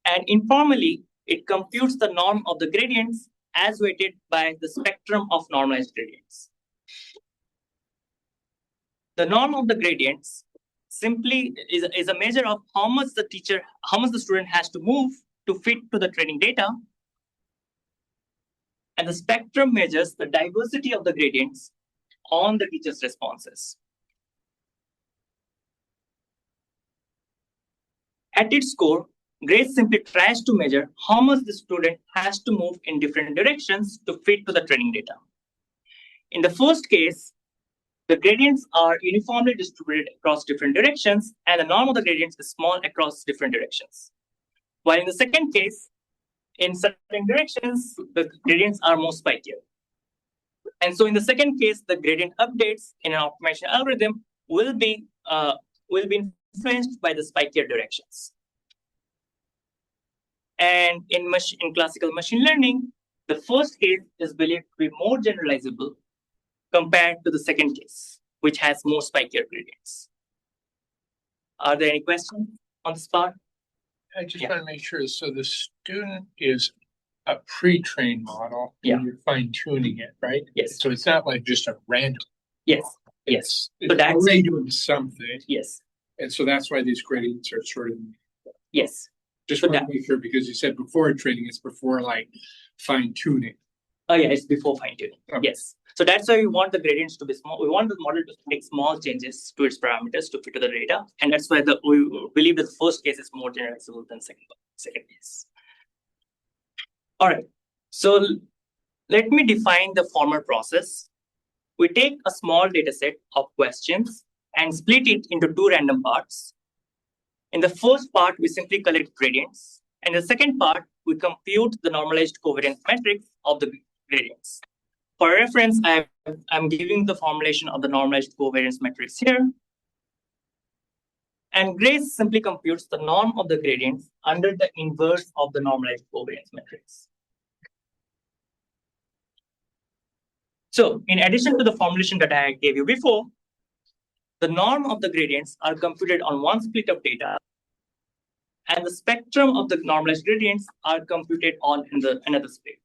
S3: And informally, it computes the norm of the gradients as weighted by the spectrum of normalized gradients. The norm of the gradients simply is a measure of how much the student has to move to fit to the training data. And the spectrum measures the diversity of the gradients on the teacher's responses. At its core, GRACE simply tries to measure how much the student has to move in different directions to fit to the training data. In the first case, the gradients are uniformly distributed across different directions, and the norm of the gradients is small across different directions. While in the second case, in certain directions, the gradients are more spikier. And so in the second case, the gradient updates in an optimization algorithm will be influenced by the spikier directions. And in classical machine learning, the first case is believed to be more generalizable compared to the second case, which has more spikier gradients. Are there any questions on this part?
S1: I just want to make sure. So the student is a pre-trained model.
S3: Yeah.
S1: And you're fine-tuning it, right?
S3: Yes.
S1: So it's not like just a random.
S3: Yes. Yes.
S1: It's
S3: that's
S1: already doing something.
S3: Yes.
S1: And so that's why these gradients are sort of.
S3: Yes.
S1: Just
S3: So
S1: want to make sure, because you said before training, it's before like fine-tuning.
S3: Oh yeah, it's before fine-tuning.
S1: Okay.
S3: Yes. So that's why we want the gradients to be small. We want the model to make small changes to its parameters to fit to the data. And that's why we believe that the first case is more generalizable than second case. All right. So let me define the formal process. We take a small data set of questions and split it into two random parts. In the first part, we simply collect gradients. And the second part, we compute the normalized covariance matrix of the gradients. For reference, I'm giving the formulation of the normalized covariance matrix here. And Grace simply computes the norm of the gradients under the inverse of the normalized covariance matrix. So in addition to the formulation that I gave you before, the norm of the gradients are computed on one split of data, and the spectrum of the normalized gradients are computed on another split.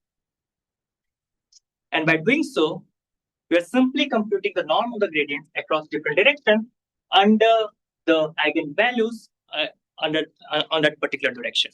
S3: And by doing so, we are simply computing the norm of the gradients across different directions under the eigenvalues on that particular direction.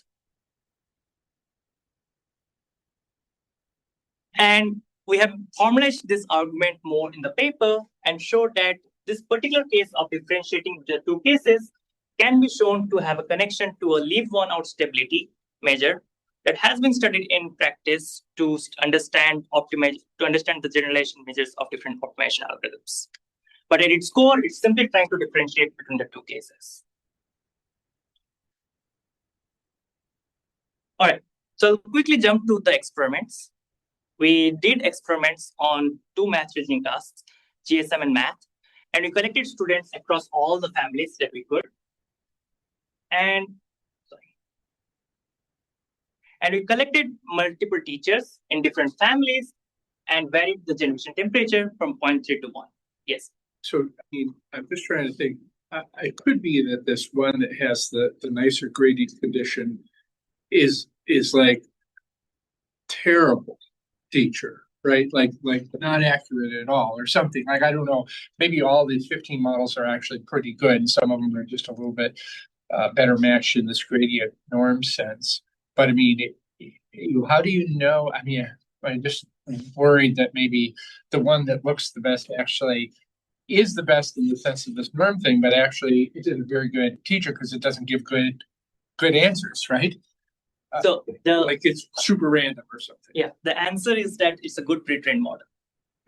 S3: And we have formalized this argument more in the paper and showed that this particular case of differentiating the two cases can be shown to have a connection to a leave one out stability measure that has been studied in practice to understand the generalization measures of different optimization algorithms. But at its core, it's simply trying to differentiate between the two cases. All right, so I'll quickly jump to the experiments. We did experiments on two math reasoning tasks, GSM and math, and we collected students across all the families that we could. And we collected multiple teachers in different families and varied the generation temperature from 0.3 to 1. Yes.
S1: So I mean, I'm just trying to think. It could be that this one that has the nicer gradient condition is like terrible teacher, right? Like not accurate at all or something. Like, I don't know, maybe all these 15 models are actually pretty good and some of them are just a little bit better matched in this gradient norm sense. But I mean, how do you know? I mean, I'm just worried that maybe the one that looks the best actually is the best in the sense of this norm thing, but actually it is a very good teacher because it doesn't give good answers, right?
S3: So
S1: like it's super random or something.
S3: Yeah, the answer is that it's a good pre-trained model.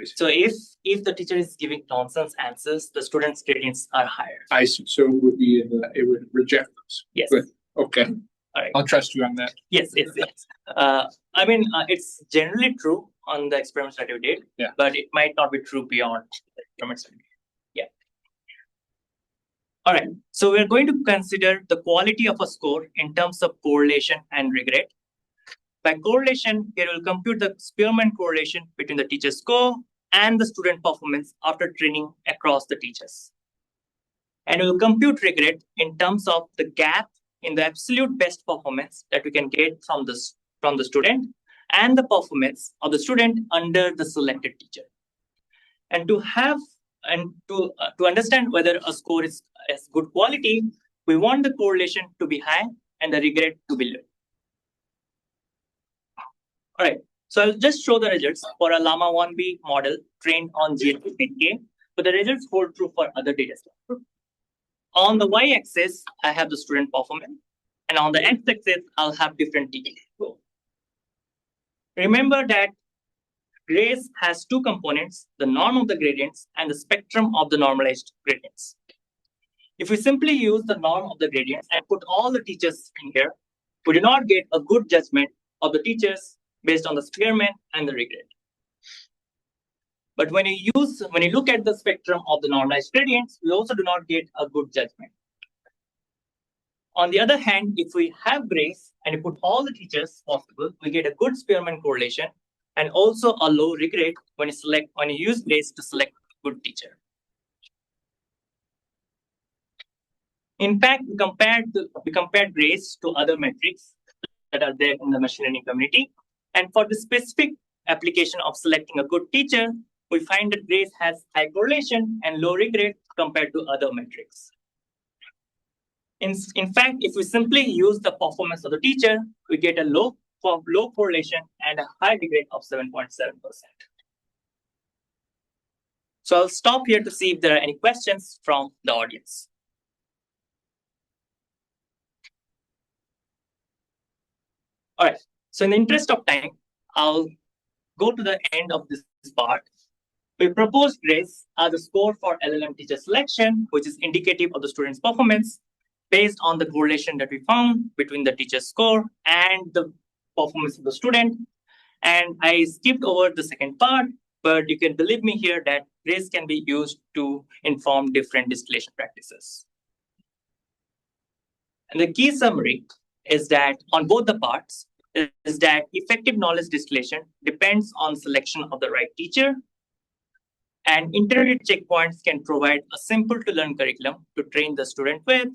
S3: So if the teacher is giving nonsense answers, the students' gradients are higher.
S1: I see. So it would be it would reject those.
S3: Yes.
S1: Good. Okay.
S3: All right.
S1: I'll trust you on that.
S3: Yes. I mean, it's generally true on the experiments that you did,
S1: yeah,
S3: but it might not be true beyond the experiments that you did. Yeah. All right. So we're going to consider the quality of a score in terms of correlation and regret. By correlation, here we'll compute the Spearman correlation between the teacher's score and the student performance after training across the teachers. And we'll compute regret in terms of the gap in the absolute best performance that we can get from the student and the performance of the student under the selected teacher. And to understand whether a score is good quality, we want the correlation to be high and the regret to be low. All right, so I'll just show the results for a Llama 1B model trained on GLP-8K, but the results hold true for other data sets. On the y-axis, I have the student performance, and on the x-axis, I'll have different teachers. Remember that Grace has two components, the norm of the gradients and the spectrum of the normalized gradients. If we simply use the norm of the gradients and put all the teachers in here, we do not get a good judgment of the teachers based on the Spearman and the regret. But when you look at the spectrum of the normalized gradients, we also do not get a good judgment. On the other hand, if we have grace and we put all the teachers possible, we get a good Spearman correlation and also a low regret when you use grace to select a good teacher. In fact, we compared grace to other metrics that are there in the machine learning community. And for the specific application of selecting a good teacher, we find that grace has high correlation and low regret compared to other metrics. In fact, if we simply use the performance of the teacher, we get a low correlation and a high regret of 7.7%. So I'll stop here to see if there are any questions from the audience. All right, so in the interest of time, I'll go to the end of this part. We proposed grace as a score for LLM teacher selection, which is indicative of the student's performance based on the correlation that we found between the teacher's score and the performance of the student. And I skipped over the second part, but you can believe me here that grace can be used to inform different distillation practices. And the key summary is that on both the parts is that effective knowledge distillation depends on selection of the right teacher, and intermediate checkpoints can provide a simple to learn curriculum to train the student with.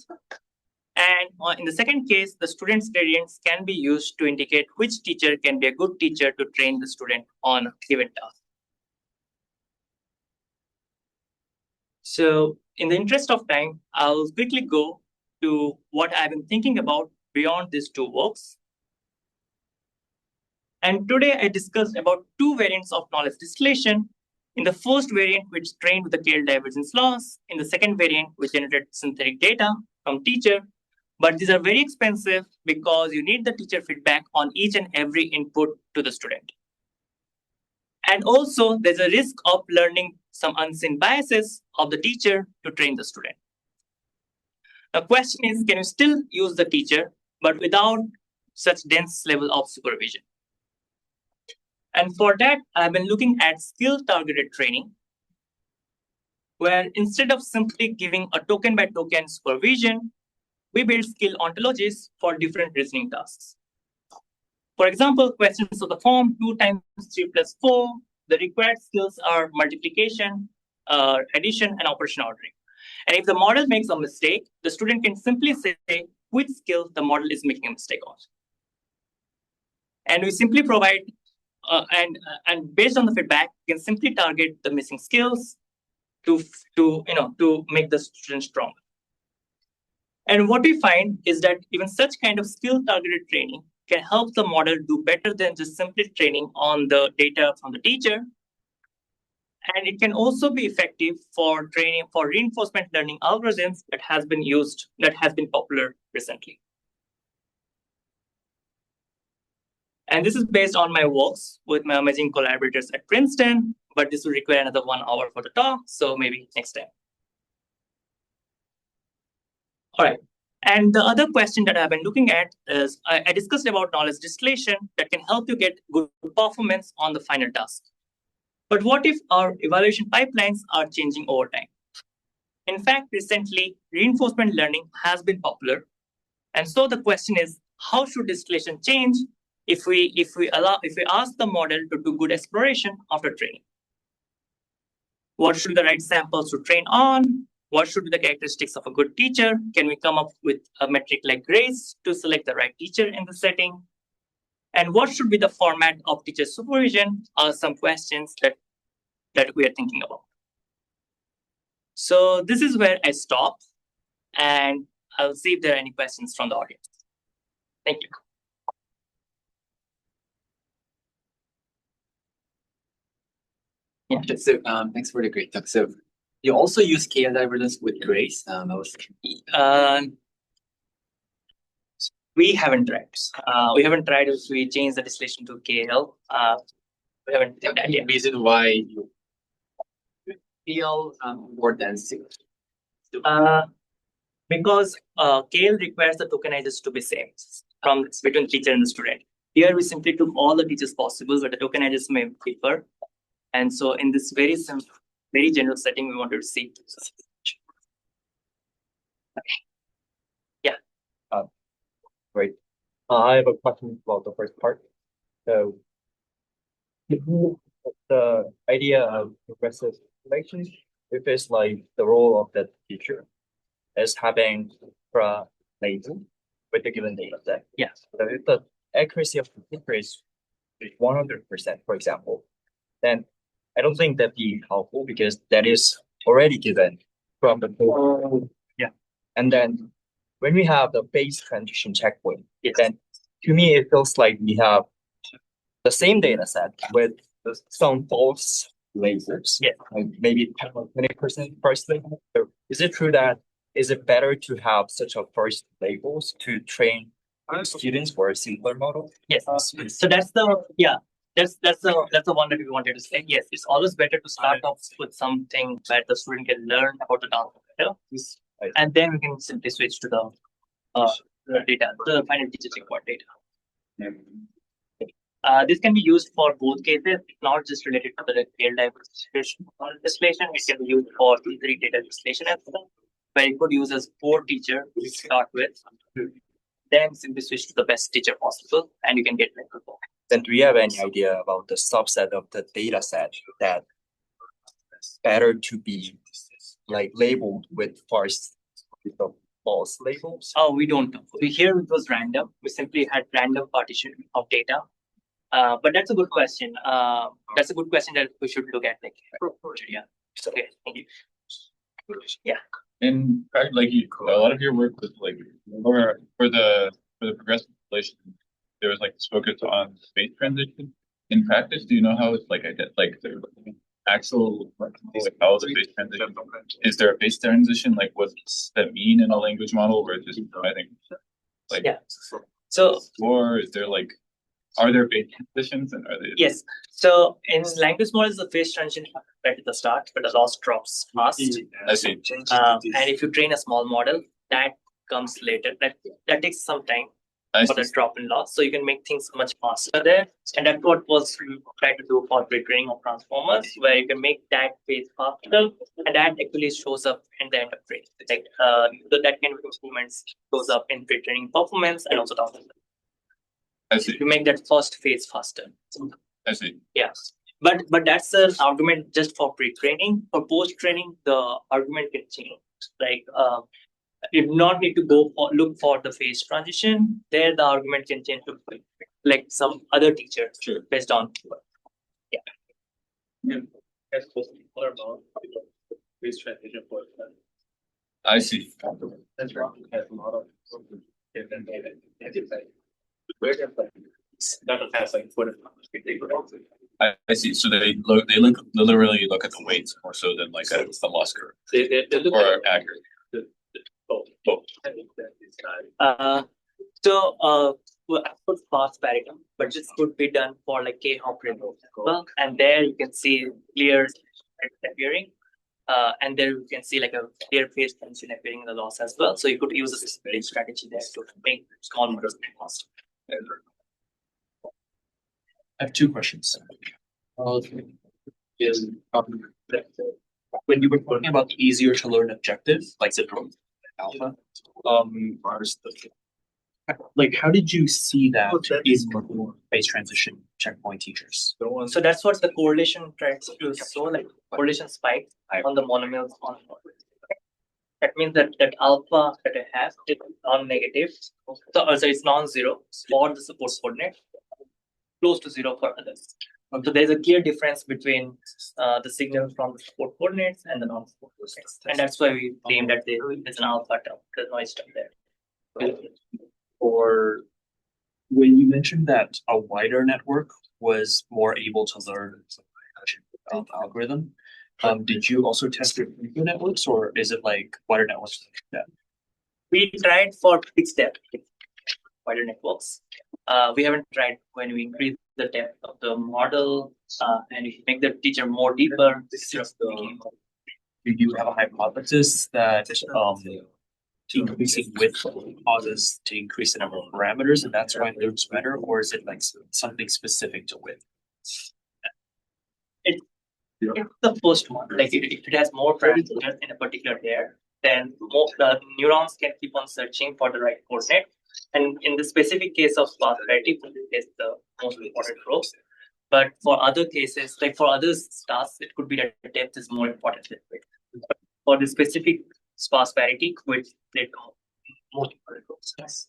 S3: And in the second case, the student's gradients can be used to indicate which teacher can be a good teacher to train the student on a given task. So in the interest of time, I'll quickly go to what I've been thinking about beyond these two works. And today I discussed about two variants of knowledge distillation. In the first variant, which trained with the KL divergence laws. In the second variant, which generated synthetic data from teacher. But these are very expensive because you need the teacher feedback on each and every input to the student. And also, there's a risk of learning some unseen biases of the teacher to train the student. The question is, can you still use the teacher, but without such dense level of supervision? And for that, I've been looking at skill-targeted training, where instead of simply giving a token-by-token supervision, we build skill ontologies for different reasoning tasks. For example, questions of the form 2 times 3 plus 4, the required skills are multiplication, addition, and operation ordering. And if the model makes a mistake, the student can simply say which skill the model is making a mistake on. And we simply provide, and based on the feedback, we can simply target the missing skills to make the student strong. And what we find is that even such kind of skill-targeted training can help the model do better than just simply training on the data from the teacher. And it can also be effective for training for reinforcement learning algorithms that has been popular recently. And this is based on my works with my amazing collaborators at Princeton, but this will require another 1 hour for the talk, so maybe next time. All right. And the other question that I've been looking at is, I discussed about knowledge distillation that can help you get good performance on the final task. But what if our evaluation pipelines are changing over time? In fact, recently, reinforcement learning has been popular. And so the question is, how should distillation change if we ask the model to do good exploration after training? What should be the right samples to train on? What should be the characteristics of a good teacher? Can we come up with a metric like grace to select the right teacher in the setting? And what should be the format of teacher supervision are some questions that we are thinking about. So this is where I stop, and I'll see if there are any questions from the audience. Thank you.
S4: Yeah, so thanks for the great talk. So you also use KL divergence with grace.
S3: We haven't tried. We haven't tried if we change the distillation to KL. We haven't done that yet.
S4: Reason why you feel more density?
S3: Because KL requires the tokenizers to be same between teacher and the student. Here we simply took all the teachers possible with the tokenization paper. And so in this very simple, very general setting, we wanted to see. Yeah.
S7: Great. I have a question about the first part. So, the idea of progressive relations, if it's like the role of the teacher is having a label with the given data set.
S3: Yes.
S7: So if the accuracy of the teacher is 100%, for example, then I don't think that'd be helpful because that is already given from the code.
S3: Yeah.
S7: And then when we have the phase transition checkpoint, then to me it feels like we have the same data set with some false labels.
S3: Yeah.
S7: Like maybe 20% first label. So is it true that is it better to have such a first labels to train students for a simpler model?
S3: Yes. So that's the that's the one that we wanted to say. Yes, it's always better to start off with something where the student can learn about the data better, and then we can simply switch to the data, the final teacher checkpoint data. This can be used for both cases, not just related to the real-time distillation. It can be used for T3 data distillation as well, where you could use as poor teacher to start with, then simply switch to the best teacher possible, and you can get like a.
S7: Then do you have any idea about the subset of the data set that better to be like labeled with false labels?
S3: Oh, we don't know. Here it was random. We simply had random partition of data. But that's a good question. That's a good question that we should look at. Like, yeah. Okay, thank you. Yeah.
S2: In fact, like a lot of your work was like for the progressive relation, there was like this focus on space transition. In practice, do you know how it's like the actual like how the phase transition is there a phase transition? Like what's that mean in a language model where it's just I think like
S3: So
S2: or is there like are there phase transitions and are they
S3: yes. So in language models the phase transition happens right at the start, but the loss drops fast.
S2: I see.
S3: And if you train a small model, that comes later. That takes some time for the drop in loss. So you can make things much faster there. And that's what was tried to do for pre-training of transformers, where you can make that phase faster, and that actually shows up in the end of training. Like that kind of improvements shows up in pre-training performance and also down.
S2: I see.
S3: You make that first phase faster.
S2: I see.
S3: Yes. But that's an argument just for pre-training. For post-training, the argument can change. Like you do not need to look for the phase transition. There, the argument can change to like some other teacher based on. Yeah.
S6: That's supposed to be clear about phase transition for
S2: I see.
S6: that's right. Has a lot of different data. That has like
S2: I see. So they literally look at the weights more so than like at the loss curve
S6: they look
S2: or
S6: at
S2: accurate.
S6: both.
S3: Well, I put sparse parity, but this could be done for like K-hop remote as well. And there you can see clear appearing. And there you can see like a clear phase transition appearing in the loss as well. So you could use a splitting strategy there to make small models faster.
S8: I have two questions. When you were talking about the easier to learn objective, like syndrome alpha, like how did you see that in phase transition checkpoint teachers?
S3: So that's what the correlation tries to show, like correlation spike on the monomials on. That means that alpha that I have is non-negative. So it's non-zero for the support coordinate, close to zero for others. So there's a clear difference between the signal from the support coordinates and the non-support coordinates. And that's why we claim that there's an alpha term, there's noise term there.
S8: Or when you mentioned that a wider network was more able to learn algorithm, did you also test your deeper networks, or is it like wider networks?
S3: We tried for fixed depth wider networks. We haven't tried when we increase the depth of the model and if you make the teacher more deeper.
S8: Do you have a hypothesis that increasing width causes to increase the number of parameters, and that's why it looks better, or is it like something specific to width?
S3: It's the first one. Like if it has more parameters in a particular layer, then more neurons can keep on searching for the right coordinate. And in the specific case of sparse parity, is the most important role. But for other cases, like for other tasks, it could be that the depth is more important than width. But for the specific sparse parity, width played most important roles. Yes.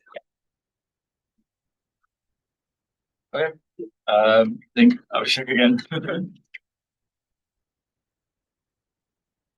S2: I think Abhishek again.